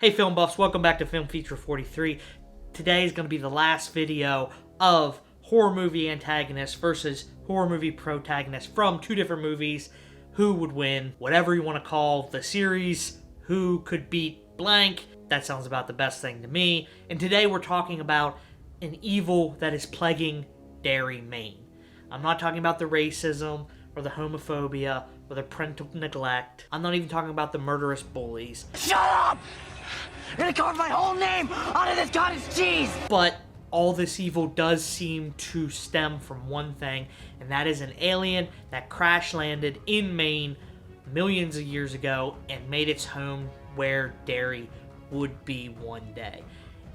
Hey film buffs, welcome back to Film Feature 43. Today is going to be the last video of horror movie antagonist versus horror movie protagonist from two different movies. Who would win? Whatever you want to call the series. Who could beat blank? That sounds about the best thing to me. And today we're talking about an evil that is plaguing Derry, Maine. I'm not talking about the racism or the homophobia or the parental neglect. I'm not even talking about the murderous bullies. Shut up! You're gonna carve my whole name onto this cottage cheese! But all this evil does seem to stem from one thing, and that is an alien that crash landed in Maine millions of years ago and made its home where Derry would be one day.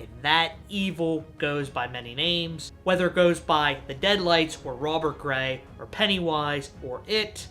And that evil goes by many names, whether it goes by the Deadlights or Robert Gray or Pennywise or It.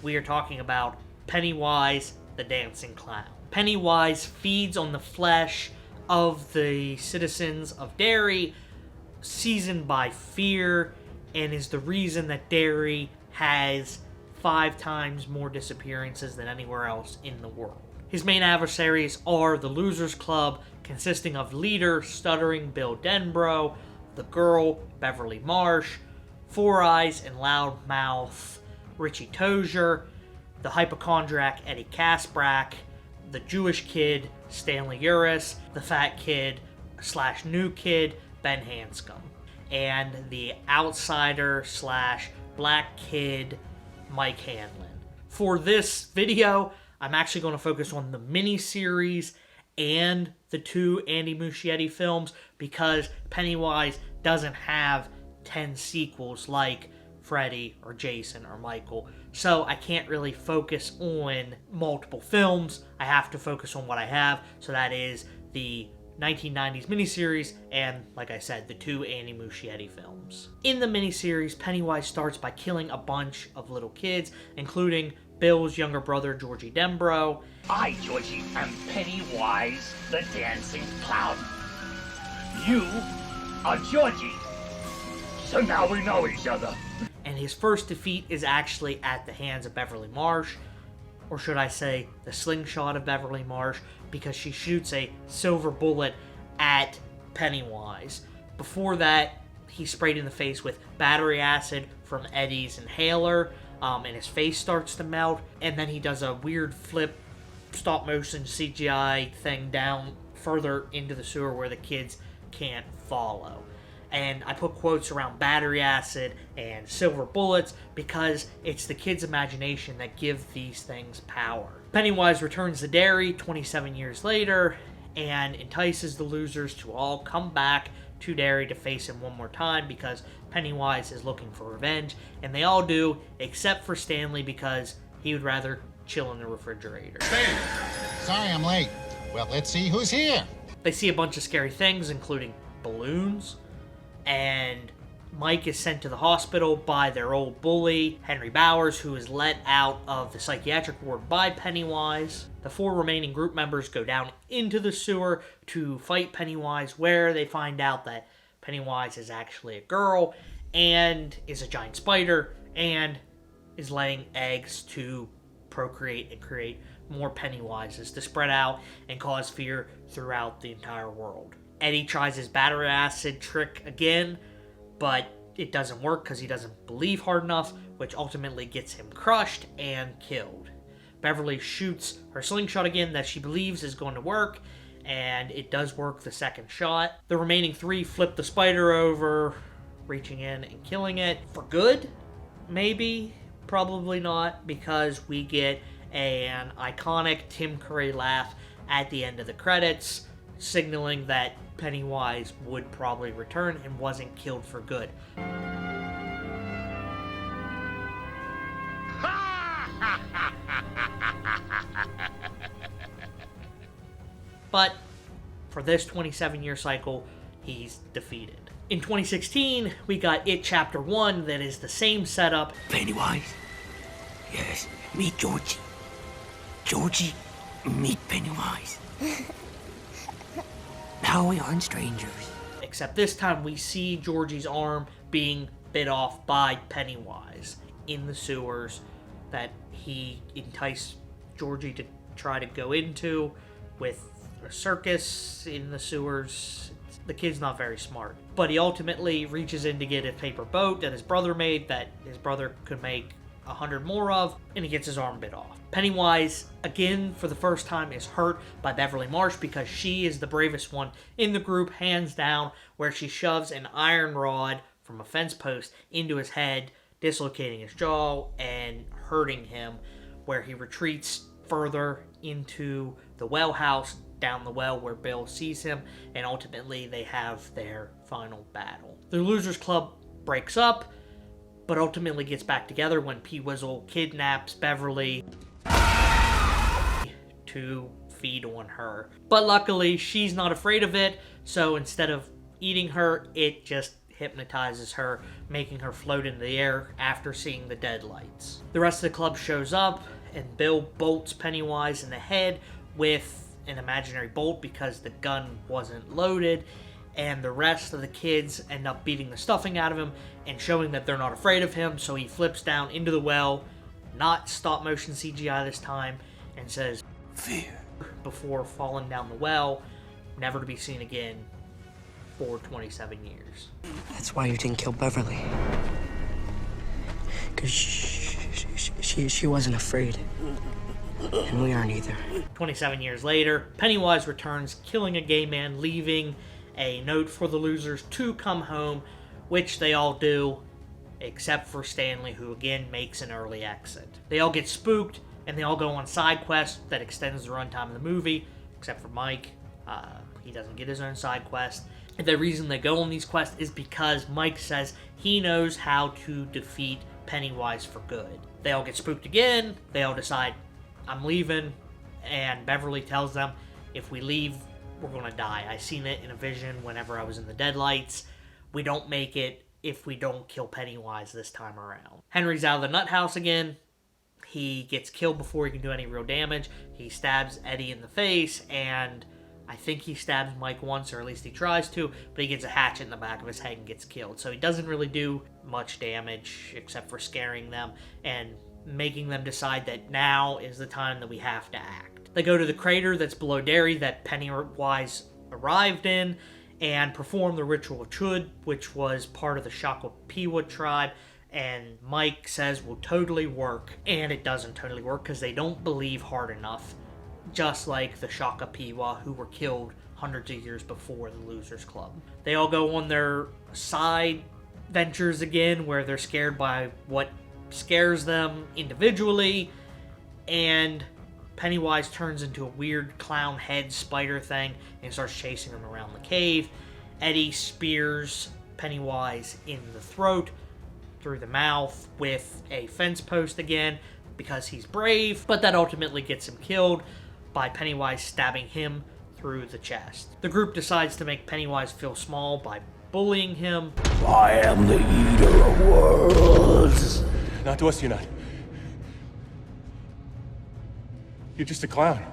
We are talking about Pennywise the Dancing Clown. Pennywise feeds on the flesh of the citizens of Derry, seasoned by fear, and is the reason that Derry has 5 times more disappearances than anywhere else in the world. His main adversaries are the Losers Club, consisting of leader stuttering Bill Denbrough, the girl Beverly Marsh, Four Eyes and Loudmouth Richie Tozier, the hypochondriac Eddie Kasprak, the Jewish kid Stanley Uris, the fat kid / new kid Ben Hanscom, and the outsider / black kid Mike Hanlon. For this video, I'm actually going to focus on the miniseries and the 2 Andy Muschietti films because Pennywise doesn't have 10 sequels like Freddy or Jason or Michael. So I can't really focus on multiple films. I have to focus on what I have. So that is the 1990s miniseries and, like I said, the 2 Andy Muschietti films. In the miniseries, Pennywise starts by killing a bunch of little kids, including Bill's younger brother, Georgie Denbrough. I, Georgie, am Pennywise the Dancing Clown. You are Georgie. So now we know each other. And his first defeat is actually at the hands of Beverly Marsh, or should I say the slingshot of Beverly Marsh, because she shoots a silver bullet at Pennywise. Before that, he's sprayed in the face with battery acid from Eddie's inhaler, and his face starts to melt, and then he does a weird flip stop motion CGI thing down further into the sewer where the kids can't follow. And I put quotes around battery acid and silver bullets because it's the kids' imagination that give these things power. Pennywise returns to Derry 27 years later and entices the losers to all come back to Derry to face him one more time because Pennywise is looking for revenge, and they all do except for Stanley because he would rather chill in the refrigerator. Stanley! Sorry I'm late. Well, let's see who's here. They see a bunch of scary things, including balloons, and Mike is sent to the hospital by their old bully, Henry Bowers, who is let out of the psychiatric ward by Pennywise. The 4 remaining group members go down into the sewer to fight Pennywise, where they find out that Pennywise is actually a girl and is a giant spider and is laying eggs to procreate and create more Pennywises to spread out and cause fear throughout the entire world. Eddie tries his battery acid trick again, but it doesn't work because he doesn't believe hard enough, which ultimately gets him crushed and killed. Beverly shoots her slingshot again that she believes is going to work, and it does work the second shot. The remaining 3 flip the spider over, reaching in and killing it. For good? Maybe. Probably not, because we get an iconic Tim Curry laugh at the end of the credits, signaling that Pennywise would probably return and wasn't killed for good. But for this 27-year cycle, he's defeated. In 2016, we got It Chapter 1 that is the same setup. Pennywise? Yes, meet Georgie. Georgie, meet Pennywise. Now we aren't strangers. Except this time we see Georgie's arm being bit off by Pennywise in the sewers that he enticed Georgie to try to go into with a circus in the sewers. The kid's not very smart. But he ultimately reaches in to get a paper boat that his brother made, that his brother could make 100 more of, and he gets his arm bit off. Pennywise, again, for the first time, is hurt by Beverly Marsh because she is the bravest one in the group, hands down, where she shoves an iron rod from a fence post into his head, dislocating his jaw and hurting him, where he retreats further into the well house, down the well where Bill sees him, and ultimately they have their final battle. The Losers Club breaks up, but ultimately gets back together when P-Wizzle kidnaps Beverly to feed on her. But luckily, she's not afraid of it, so instead of eating her, it just hypnotizes her, making her float in the air after seeing the deadlights. The rest of the club shows up, and Bill bolts Pennywise in the head with an imaginary bolt because the gun wasn't loaded, and the rest of the kids end up beating the stuffing out of him and showing that they're not afraid of him, so he flips down into the well, not stop motion CGI this time, and says, "Fear," before falling down the well, never to be seen again for 27 years. That's why you didn't kill Beverly. Because she wasn't afraid. And we aren't either. 27 years later, Pennywise returns, killing a gay man, leaving a note for the losers to come home, which they all do, except for Stanley, who again makes an early exit. They all get spooked, and they all go on side quests that extends the runtime of the movie, except for Mike. He doesn't get his own side quest. And the reason they go on these quests is because Mike says he knows how to defeat Pennywise for good. They all get spooked again. They all decide, I'm leaving, and Beverly tells them, if we leave, we're gonna die. I seen it in a vision whenever I was in the deadlights. We don't make it if we don't kill Pennywise this time around. Henry's out of the nut house again. He gets killed before he can do any real damage. He stabs Eddie in the face, and I think he stabs Mike once, or at least he tries to, but he gets a hatchet in the back of his head and gets killed. So he doesn't really do much damage, except for scaring them and making them decide that now is the time that we have to act. They go to the crater that's below Derry that Pennywise arrived in and perform the ritual of Chud, which was part of the Shakapiwa tribe, and Mike says will totally work, and it doesn't totally work because they don't believe hard enough, just like the Shakapiwa, who were killed hundreds of years before the Losers Club. They all go on their side ventures again, where they're scared by what scares them individually, and Pennywise turns into a weird clown head spider thing and starts chasing them around the cave. Eddie spears Pennywise in the throat, through the mouth, with a fence post again, because he's brave, but that ultimately gets him killed by Pennywise stabbing him through the chest. The group decides to make Pennywise feel small by bullying him. I am the eater of worlds. Not to us, you're not. You're just a clown.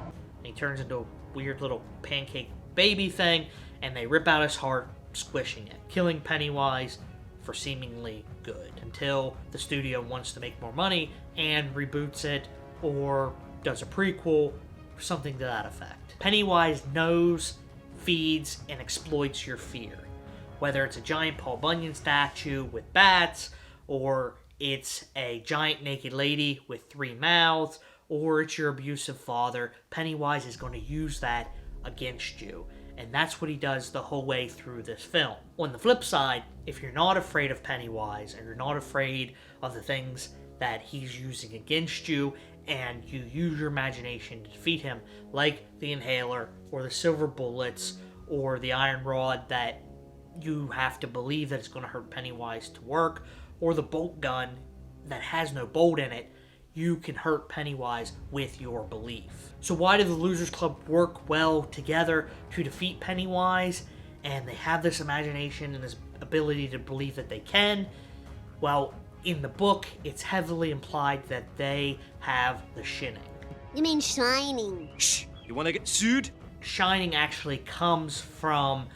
He turns into a weird little pancake baby thing, and they rip out his heart, squishing it, killing Pennywise for seemingly good, until the studio wants to make more money and reboots it, or does a prequel, or something to that effect. Pennywise knows, feeds, and exploits your fear. Whether it's a giant Paul Bunyan statue with bats, or it's a giant naked lady with 3 mouths, or it's your abusive father, Pennywise is going to use that against you. And that's what he does the whole way through this film. On the flip side, if you're not afraid of Pennywise, and you're not afraid of the things that he's using against you, and you use your imagination to defeat him, like the inhaler, or the silver bullets, or the iron rod that you have to believe that it's going to hurt Pennywise to work, or the bolt gun that has no bolt in it, you can hurt Pennywise with your belief. So why do the Losers Club work well together to defeat Pennywise, and they have this imagination and this ability to believe that they can? Well, in the book, it's heavily implied that they have the Shining. You mean shining? Shh! You wanna get sued? Shining actually comes from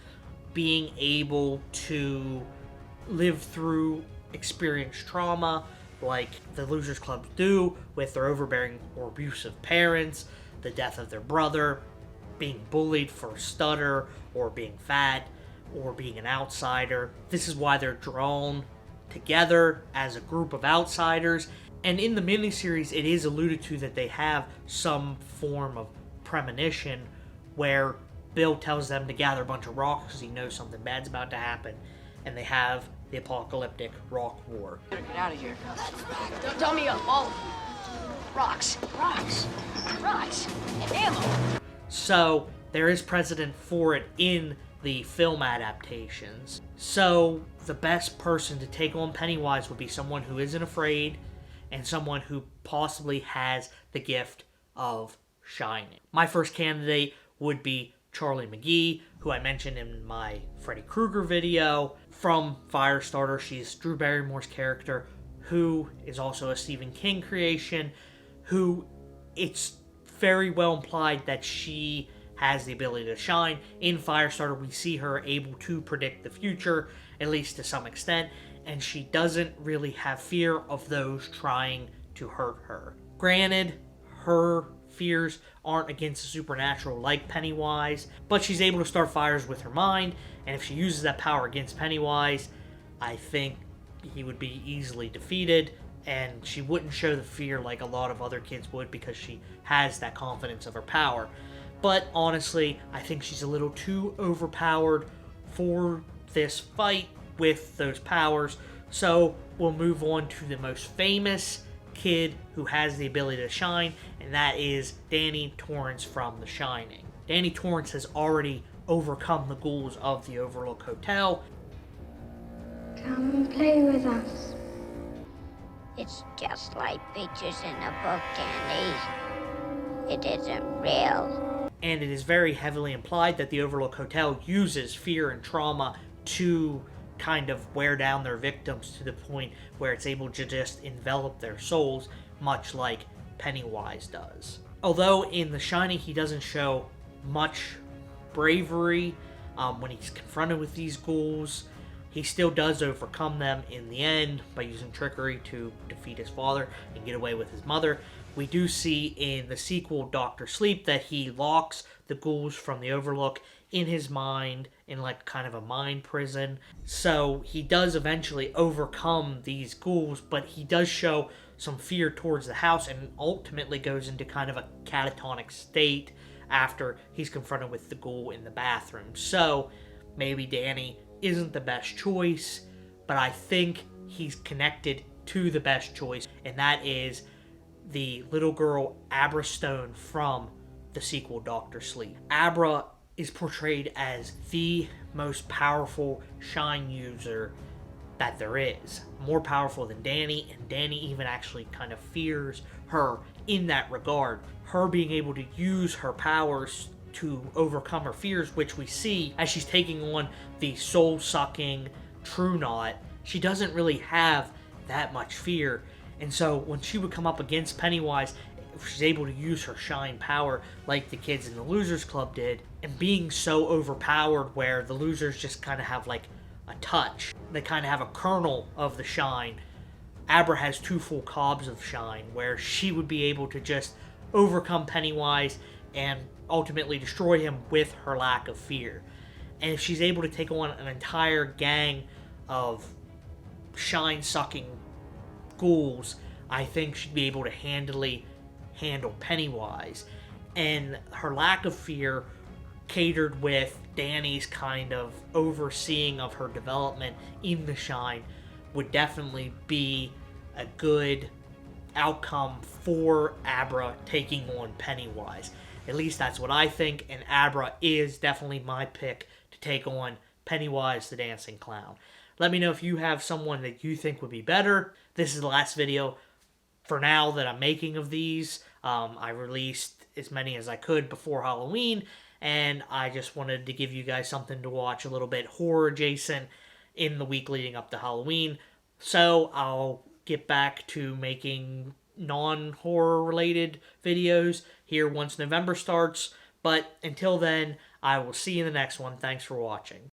being able to live through experienced trauma, like the Losers Club do with their overbearing or abusive parents, the death of their brother, being bullied for stutter or being fat or being an outsider. This is why they're drawn together as a group of outsiders. And in the miniseries, it is alluded to that they have some form of premonition where Bill tells them to gather a bunch of rocks because he knows something bad's about to happen. And they have the apocalyptic rock war. Get out of here. Don't tell me all rocks, and ammo. So there is precedent for it in the film adaptations. So the best person to take on Pennywise would be someone who isn't afraid and someone who possibly has the gift of shining. My first candidate would be Charlie McGee, who I mentioned in my Freddy Krueger video. From Firestarter, she's Drew Barrymore's character, who is also a Stephen King creation, who it's very well implied that she has the ability to shine. In Firestarter, we see her able to predict the future, at least to some extent, and she doesn't really have fear of those trying to hurt her. Granted, her fears aren't against the supernatural like Pennywise, but she's able to start fires with her mind, and if she uses that power against Pennywise, I think he would be easily defeated, and she wouldn't show the fear like a lot of other kids would because she has that confidence of her power. But honestly, I think she's a little too overpowered for this fight with those powers, so we'll move on to the most famous kid who has the ability to shine, and that is Danny Torrance from The Shining. Danny Torrance has already overcome the ghouls of the Overlook Hotel. Come and play with us. It's just like pictures in a book, Danny. It isn't real. And it is very heavily implied that the Overlook Hotel uses fear and trauma to kind of wear down their victims to the point where it's able to just envelop their souls, much like Pennywise does. Although in The Shining he doesn't show much bravery when he's confronted with these ghouls, he still does overcome them in the end by using trickery to defeat his father and get away with his mother. We do see in the sequel, Dr. Sleep, that he locks the ghouls from the Overlook in his mind, in like kind of a mind prison. So he does eventually overcome these ghouls, but he does show some fear towards the house and ultimately goes into kind of a catatonic state after he's confronted with the ghoul in the bathroom. So maybe Danny isn't the best choice, but I think he's connected to the best choice, and that is the little girl Abra Stone from the sequel, Dr. Sleep. Abra is portrayed as the most powerful shine user that there is. More powerful than Danny, and Danny even actually kind of fears her in that regard. Her being able to use her powers to overcome her fears, which we see as she's taking on the soul-sucking True Knot. She doesn't really have that much fear, and so when she would come up against Pennywise, she's able to use her shine power like the kids in the Losers Club did, and being so overpowered where the losers just kind of have like a touch. They kind of have a kernel of the shine. Abra has 2 full cobs of shine where she would be able to just overcome Pennywise and ultimately destroy him with her lack of fear. And if she's able to take on an entire gang of shine-sucking ghouls, I think she'd be able to handily handle Pennywise. And her lack of fear, catered with Danny's kind of overseeing of her development in the shine, would definitely be a good outcome for Abra taking on Pennywise. At least that's what I think, and Abra is definitely my pick to take on Pennywise the Dancing Clown. Let me know if you have someone that you think would be better. This is the last video for now that I'm making of these. I released as many as I could before Halloween, and I just wanted to give you guys something to watch a little bit horror adjacent in the week leading up to Halloween. So I'll get back to making non-horror related videos here once November starts. But until then, I will see you in the next one. Thanks for watching.